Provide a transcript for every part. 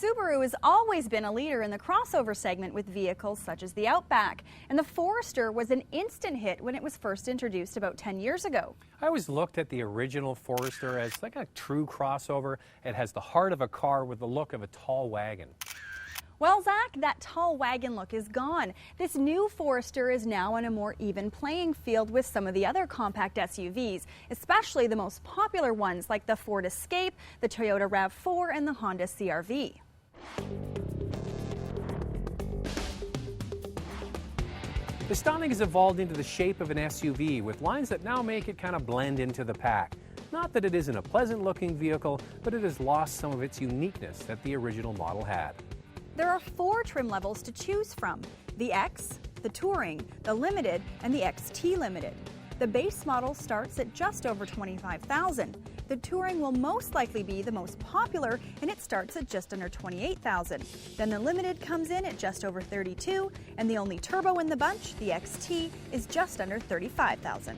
Subaru has always been a leader in the crossover segment with vehicles such as the Outback, and the Forester was an instant hit when it was first introduced about 10 years ago. I always looked at the original Forester as like a true crossover. It has the heart of a car with the look of a tall wagon. Well, Zach, that tall wagon look is gone. This new Forester is now on a more even playing field with some of the other compact SUVs, especially the most popular ones like the Ford Escape, the Toyota RAV4, and the Honda CR-V. The styling has evolved into the shape of an SUV with lines that now make it kind of blend into the pack. Not that it isn't a pleasant looking vehicle, but it has lost some of its uniqueness that the original model had. There are 4 trim levels to choose from: the X, the Touring, the Limited, and the XT Limited. The base model starts at just over $25,000. The Touring will most likely be the most popular, and it starts at just under $28,000. Then the Limited comes in at just over $32,000, and the only turbo in the bunch, the XT, is just under $35,000.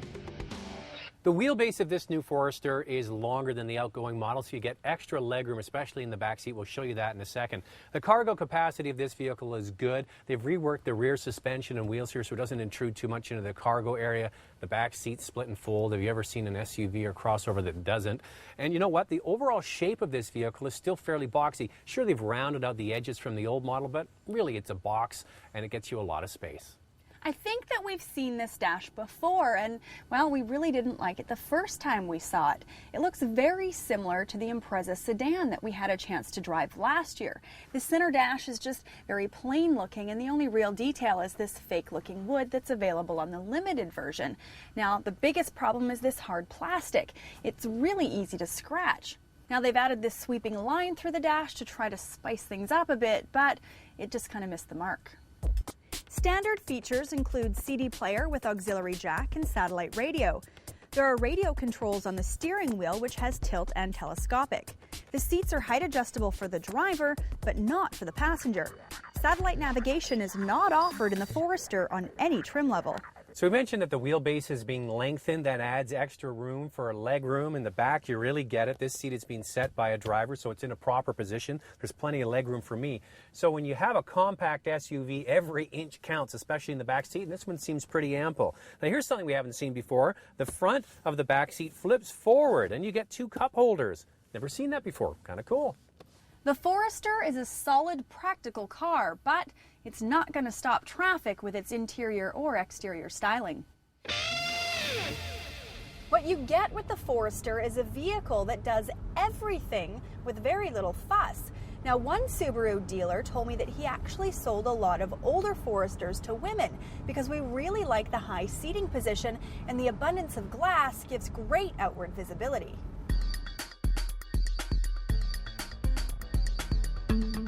The wheelbase of this new Forester is longer than the outgoing model, so you get extra legroom, especially in the back seat. We'll show you that in a second. The cargo capacity of this vehicle is good. They've reworked the rear suspension and wheels here so it doesn't intrude too much into the cargo area. The back seat's split and fold. Have you ever seen an SUV or crossover that doesn't? And you know what? The overall shape of this vehicle is still fairly boxy. Sure, they've rounded out the edges from the old model, but really it's a box and it gets you a lot of space. I think that we've seen this dash before, and, well, we really didn't like it the first time we saw it. It looks very similar to the Impreza sedan that we had a chance to drive last year. The center dash is just very plain looking, and the only real detail is this fake looking wood that's available on the Limited version. Now, the biggest problem is this hard plastic. It's really easy to scratch. Now, they've added this sweeping line through the dash to try to spice things up a bit, but it just kind of missed the mark. Standard features include CD player with auxiliary jack and satellite radio. There are radio controls on the steering wheel, which has tilt and telescopic. The seats are height adjustable for the driver, but not for the passenger. Satellite navigation is not offered in the Forester on any trim level. So we mentioned that the wheelbase is being lengthened. That adds extra room for leg room in the back. You really get it. This seat is being set by a driver, so it's in a proper position. There's plenty of leg room for me. So when you have a compact SUV, every inch counts, especially in the back seat, and this one seems pretty ample. Now here's something we haven't seen before. The front of the back seat flips forward, and you get 2 cup holders. Never seen that before. Kind of cool. The Forester is a solid, practical car, but it's not going to stop traffic with its interior or exterior styling. What you get with the Forester is a vehicle that does everything with very little fuss. Now, one Subaru dealer told me that he actually sold a lot of older Foresters to women because we really like the high seating position, and the abundance of glass gives great outward visibility.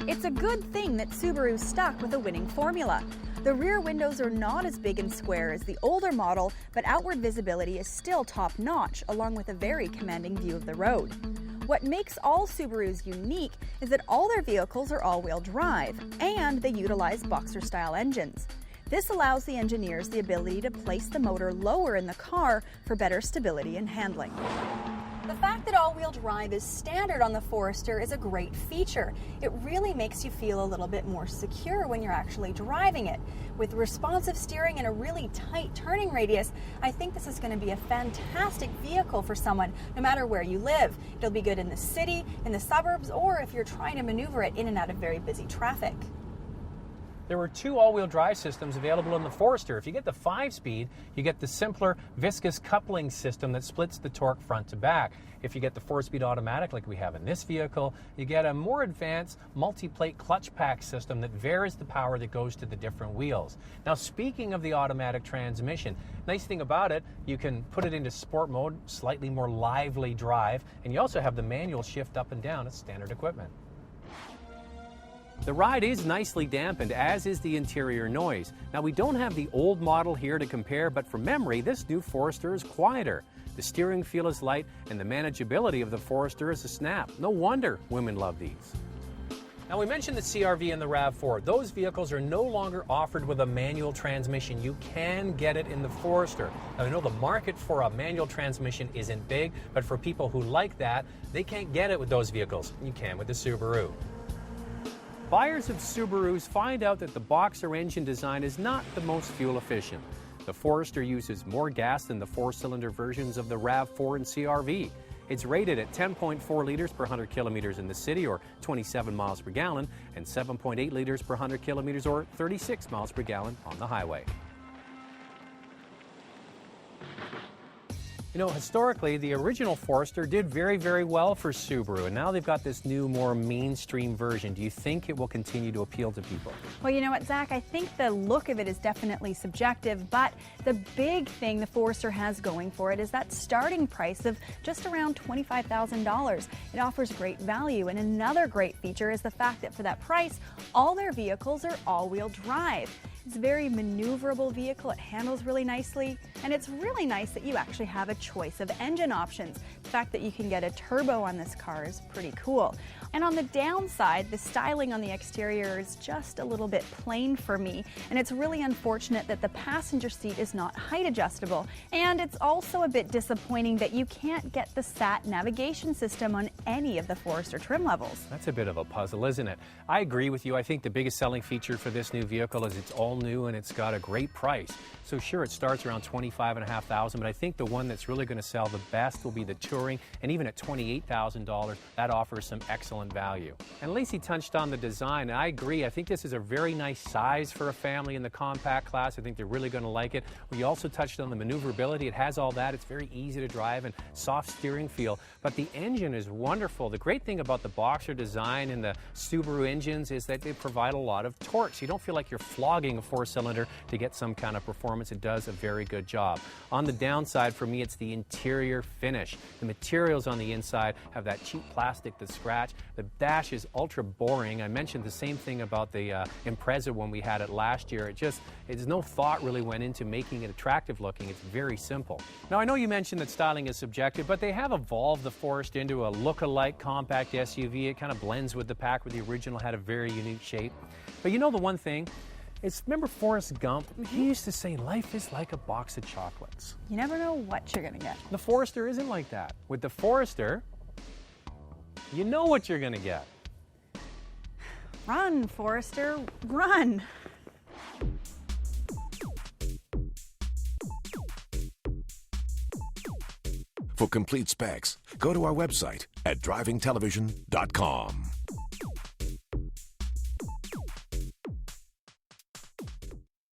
It's a good thing that Subaru stuck with a winning formula. The rear windows are not as big and square as the older model, but outward visibility is still top-notch, along with a very commanding view of the road. What makes all Subarus unique is that all their vehicles are all-wheel drive, and they utilize boxer-style engines. This allows the engineers the ability to place the motor lower in the car for better stability and handling. The fact that all-wheel drive is standard on the Forester is a great feature. It really makes you feel a little bit more secure when you're actually driving it. With responsive steering and a really tight turning radius, I think this is going to be a fantastic vehicle for someone, no matter where you live. It'll be good in the city, in the suburbs, or if you're trying to maneuver it in and out of very busy traffic. There were 2 all-wheel drive systems available in the Forester. If you get the 5-speed, you get the simpler viscous coupling system that splits the torque front to back. If you get the 4-speed automatic like we have in this vehicle, you get a more advanced multi-plate clutch pack system that varies the power that goes to the different wheels. Now, speaking of the automatic transmission, nice thing about it, you can put it into sport mode, slightly more lively drive, and you also have the manual shift up and down as standard equipment. The ride is nicely dampened, as is the interior noise. Now, we don't have the old model here to compare, but from memory, this new Forester is quieter. The steering feel is light, and the manageability of the Forester is a snap. No wonder women love these. Now, we mentioned the CR-V and the RAV4. Those vehicles are no longer offered with a manual transmission. You can get it in the Forester. Now, I know the market for a manual transmission isn't big, but for people who like that, they can't get it with those vehicles. You can with the Subaru. Buyers of Subarus find out that the boxer engine design is not the most fuel efficient. The Forester uses more gas than the four-cylinder versions of the RAV4 and CR-V. It's rated at 10.4 liters per 100 kilometers in the city, or 27 miles per gallon, and 7.8 liters per 100 kilometers, or 36 miles per gallon on the highway. You know, historically, the original Forester did very, very well for Subaru, and now they've got this new, more mainstream version. Do you think it will continue to appeal to people? Well, you know what, Zach, I think the look of it is definitely subjective, but the big thing the Forester has going for it is that starting price of just around $25,000. It offers great value, and another great feature is the fact that for that price, all their vehicles are all-wheel drive. It's a very maneuverable vehicle, it handles really nicely, and it's really nice that you actually have a choice of engine options. The fact that you can get a turbo on this car is pretty cool. And on the downside, the styling on the exterior is just a little bit plain for me, and it's really unfortunate that the passenger seat is not height adjustable. And it's also a bit disappointing that you can't get the SAT navigation system on any of the Forester trim levels. That's a bit of a puzzle, isn't it? I agree with you. I think the biggest selling feature for this new vehicle is it's all new and it's got a great price. So sure, it starts around $25,500, but I think the one that's really going to sell the best will be the Touring, and even at $28,000, that offers some excellent value. And Lacey touched on the design, and I agree. I think this is a very nice size for a family in the compact class. I think they're really going to like it. We also touched on the maneuverability. It has all that. It's very easy to drive and soft steering feel, but the engine is wonderful. The great thing about the Boxer design and the Subaru engines is that they provide a lot of torque, so you don't feel like you're flogging a four-cylinder to get some kind of performance. It does a very good job. On the downside, for me, it's the interior finish. The materials on the inside have that cheap plastic that scratch. The dash is ultra boring. I mentioned the same thing about the Impreza when we had it last year. It's no thought really went into making it attractive looking. It's very simple. Now, I know you mentioned that styling is subjective, but they have evolved the Forester into a look-alike compact SUV. It kind of blends with the pack, where the original had a very unique shape. But you know the one thing? Remember Forrest Gump? He used to say, life is like a box of chocolates. You never know what you're going to get. The Forester isn't like that. With the Forester, you know what you're going to get. Run, Forester, run! For complete specs, go to our website at drivingtelevision.com.